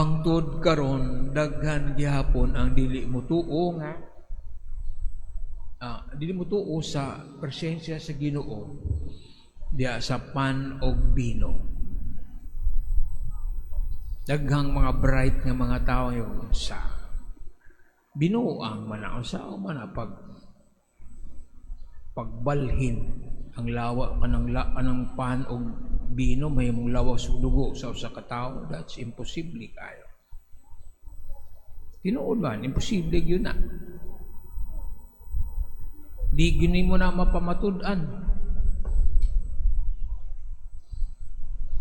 Hangtod karon daghan gihapon ang dili mo tuo nga dili mo tuo sa presensya sa Ginoo diya sa pan og bino. Daghang mga bright nga mga tawo yung sa binuang man sa man pagbalhin ang lawa kanang pan og bino may mong lawas ug dugo sa usa ka tawo. That's impossible kayo. Tinuod man imposible gyud na. Di gini mo na mapamatud-an.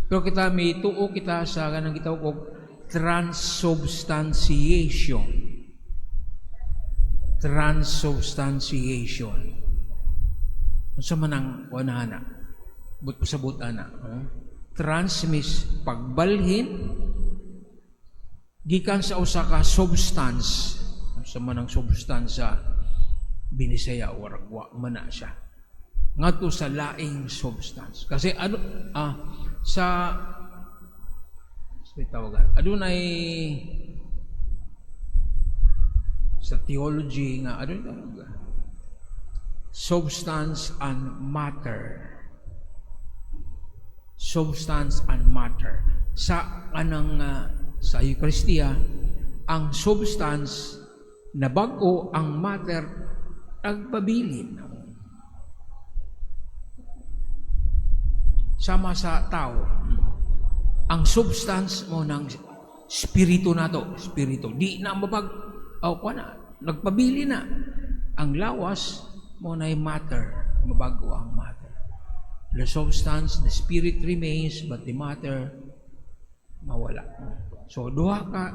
Pero kita may tuo kita sa kanang gitawag og transubstantiation. Transubstantiation. Unsa man ang kunana? But ana. Transmis pagbalhin gikan sa usa ka substance. Unsa man ang substansya binisaya or wa man na siya. Ngadto sa laing substance. Kasi ano sa tawagan. Adunay sa theology nga substance and matter. Substance and matter. Sa anang sa Eucharistia, ang substance na bag-o, ang matter nagpabilin. Sama sa tao. Ang substance mo ng spirito na to, spirito. Di na nagpabili na. Ang lawas mo na yung matter, mabago ang matter. The substance, the spirit remains, but the matter, mawala. So, duha ka,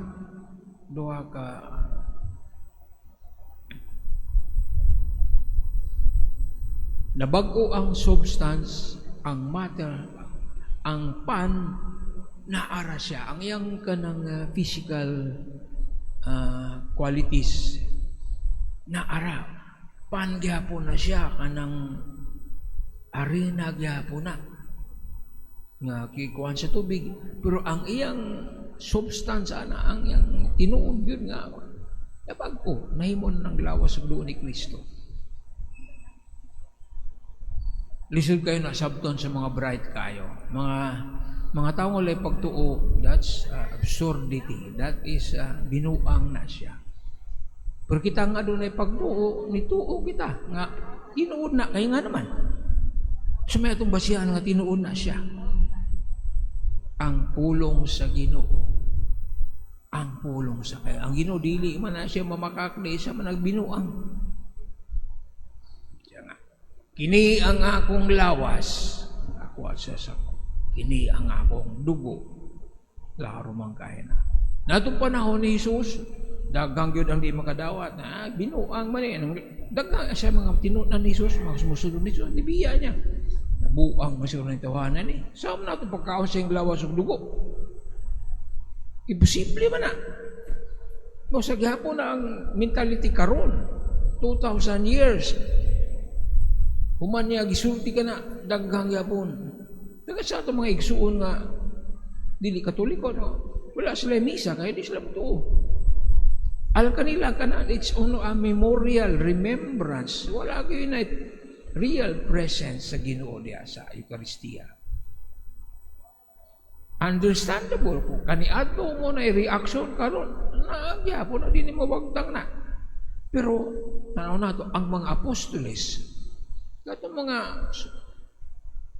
nabago ang substance, ang matter, ang pan, naara siya. Ang iyang kanang physical qualities, naara. Pan gyapon na siya kanang arena gyapon na nga kikuan sa tubig, pero ang iyang substance ang iyang tinuod yun nga nabag-o nahimon ng lawas ug dugo ni Kristo. Lisod kayo na sabton sa mga bright kayo, mga tawo lay pagtuo. That's absurdity. That is binuang na siya. Pero kita nga doon ay pagtuo, nituo kita. Nga, tinuod na, kaya nga naman. So may itong basihan nga tinuod na siya. Ang pulong sa Ginoo. Ang pulong sa kaya. Ang Ginoo, dili man na siya mamakakli, siya man nagbinuang. Siya nga. Kini ang akong lawas. Ako sa kini ang akong dugo. Laro man kaya na. Natong panahon ni Jesus, dagang yun ang di makadawat na binuang man dagang siya mga tinunan ni Jesus, mga sumusunod ni Jesus, nibiya niya nabuang masyuro ng tawanan saan na itong pagkaon sa yung lawas ng dugo. Imposible man na no, sa gihapon na ang mentality karon 2,000 years human niya gisulti ka na dagang gihapon dagang sa itong mga igsuon nga dili katoliko no? Wala sila misa kaya di sila butuo. Alam kanila it's only a memorial remembrance. Wala kayo na real presence sa Ginoo diya sa Eucharistia. Understandable ko. Kaniadto mo na reaction karon. Nagya po na din mo wagtang na. Pero tanaw na to ang mga apostoles. Katong mga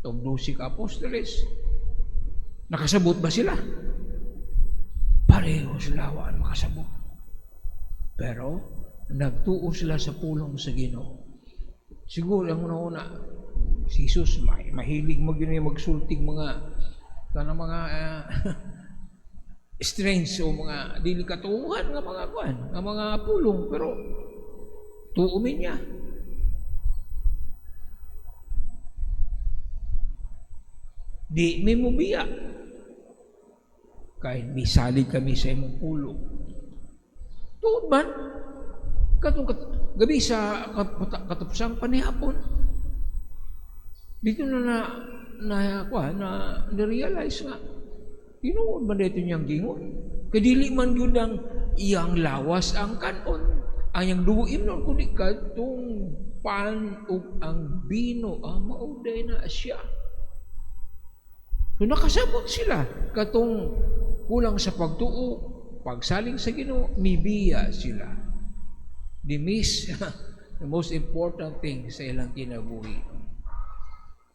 tugdusik apostoles. Nakasabot ba sila? Pareho sila waan makasabot. Pero, nagtuo sila sa pulong sa Ginoo. Siguro, ang una-una, si Jesus, mahilig magsulting mga strange o mga dilikatuhan ng mga kuan, ng mga pulong, pero tuumin niya. Di may mubiya. Kahit misalig kami sa imong pulong. Tuod man, gabi sa katapusang panihapon, dito na realize nga, tinuod ba dito niyang gingon? Kadili man yun ang iyang lawas ang kanon. Ang dugo imnon kundi katong pan ug ang bino mauday na siya. So nakasabot sila katong kulang sa pagtuo, pagsaling sa Ginoo, mibiya sila. They miss the most important thing sa ilang kinabuhi.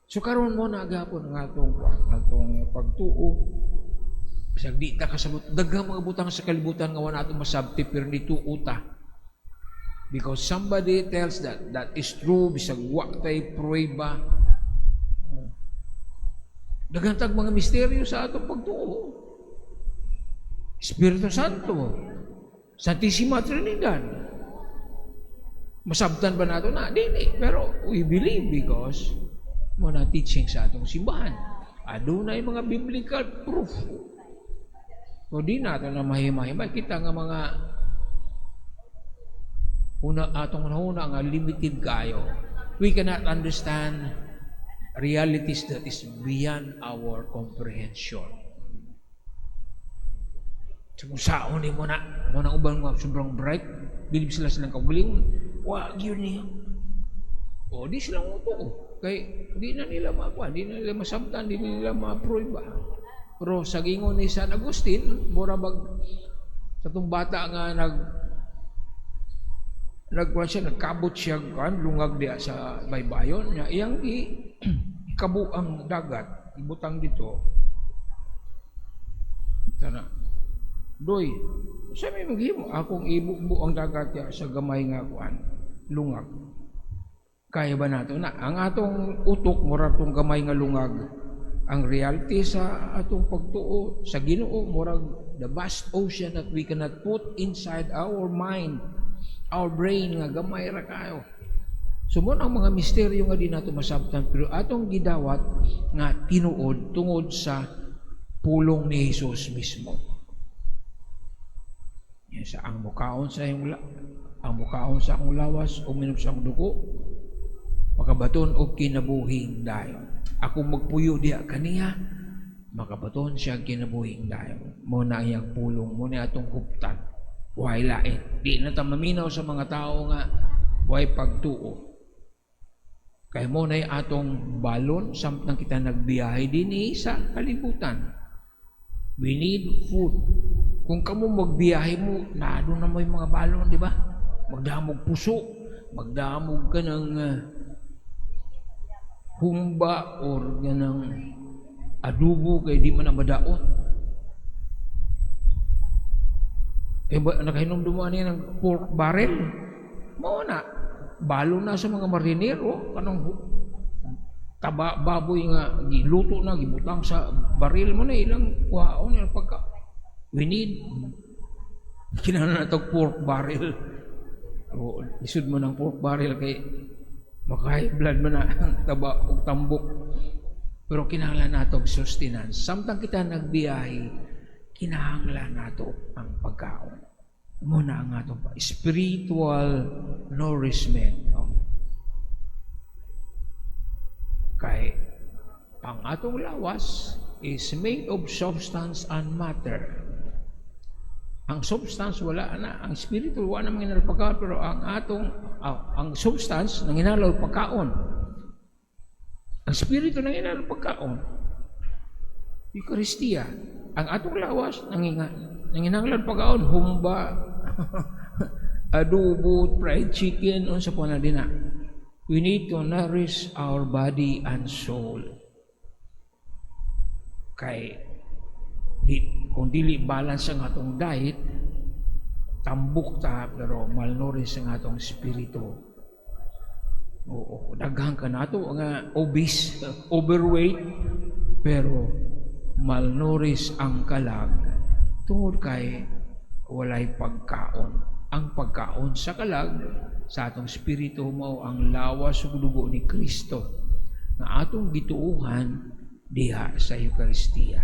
So karon mo na agapon ang atong pagtuo. Bisag di ta kasabot daghang mga butang sa kalibutan nga wala nato masabti pero ni tuota. Because somebody tells that is true, bisag wa tay pruweba. Daghang tag mga misteryo sa atong pagtuo. Espiritu Santo, Santissima Trinidad. Masabtan ba nato na? Dili. Pero we believe because muna teaching sa atong simbahan. Adunay mga biblical proof. O di nato na mahimay kita nga mga atong una nga limited kayo. We cannot understand realities that is beyond our comprehension. So kung saon mo na ubang mga sobrang bright, bilib sila silang kaugalingon. Wag yun niya. O di silang uto. Kay di na nila makuha, di na nila masabtan, di na nila ma-approve ba. Pero sa gingon ni San Agustin, mura sa itong bata nga nagkabot siya lungag diya sa baybayon niya. Iyang ikabu ang dagat, ibutang dito. Sana, doy, sa may maghimo, akong ibubo ang dagat ya sa gamay nga lungag. Kaya ba nato na? Ang atong utok, mura itong gamay nga lungag. Ang reality sa atong pagtuo sa Ginoo murag the vast ocean that we cannot put inside our mind, our brain nga gamay ra kayo. Sumon ang mga misteryo nga di nato masabtan pero atong gidawat nga tinuod tungod sa pulong ni Jesus mismo. Yan sa ang mukaon sa akong lawas o minom sa akong dugo makabaton og kinabuhing dayon. Ako magpuyo diya kaniya, makabaton siya kinabuhing dayon. Muna iyang pulong, muna atong huptan. Huwag lain. Di na ta maminaw sa mga tao nga, huwag pagtuo. Kaya muna atong balon, samtang kita nagbiyahe din sa kalibutan. We need food. Kung kamo magbiyahe mo, doon na mo yung mga balon, di ba? Magdamog puso, magdamog ka ng humba or ganang adobo kay di man na madaot. Nakahinom dumaan niya ng pork barrel. Mao na. Balo na sa mga marinero. Kanong baboy nga giluto na, gibutang sa baril mo na ilang kuhaon na pagka. We need kinahanglan na itong pork barrel. O, isud mo ng pork barrel kay maka-high blood mo na taba o tambok. Pero kinahanglan nato sustenance. Samtang kita nagbiyahe, kinahanglan nato ang pagkaon. Muna ang ato pa. Spiritual nourishment. Kay ang atong lawas is made of substance and matter. Ang substance wala na, ang spiritual wala na manginalaw pagkaon, pero ang substance nanginalaw pagkaon. Ang spiritual nanginalaw pagkaon. Eucharistia. Ang atong lawas nanginalaw pagkaon, humba, adobo, fried chicken, unsa po na din na. We need to nourish our body and soul. Kay kung dili balance ang atong diet, tambok ta pero malnourished ang atong spirito. Oo, daghang ka nato nga obese, overweight, pero malnourished ang kalag tungod kay walay pagkaon. Ang pagkaon sa kalag sa atong spirito mao ang lawas ug dugo ni Kristo nga atong gituuhan diha sa Eucharistia.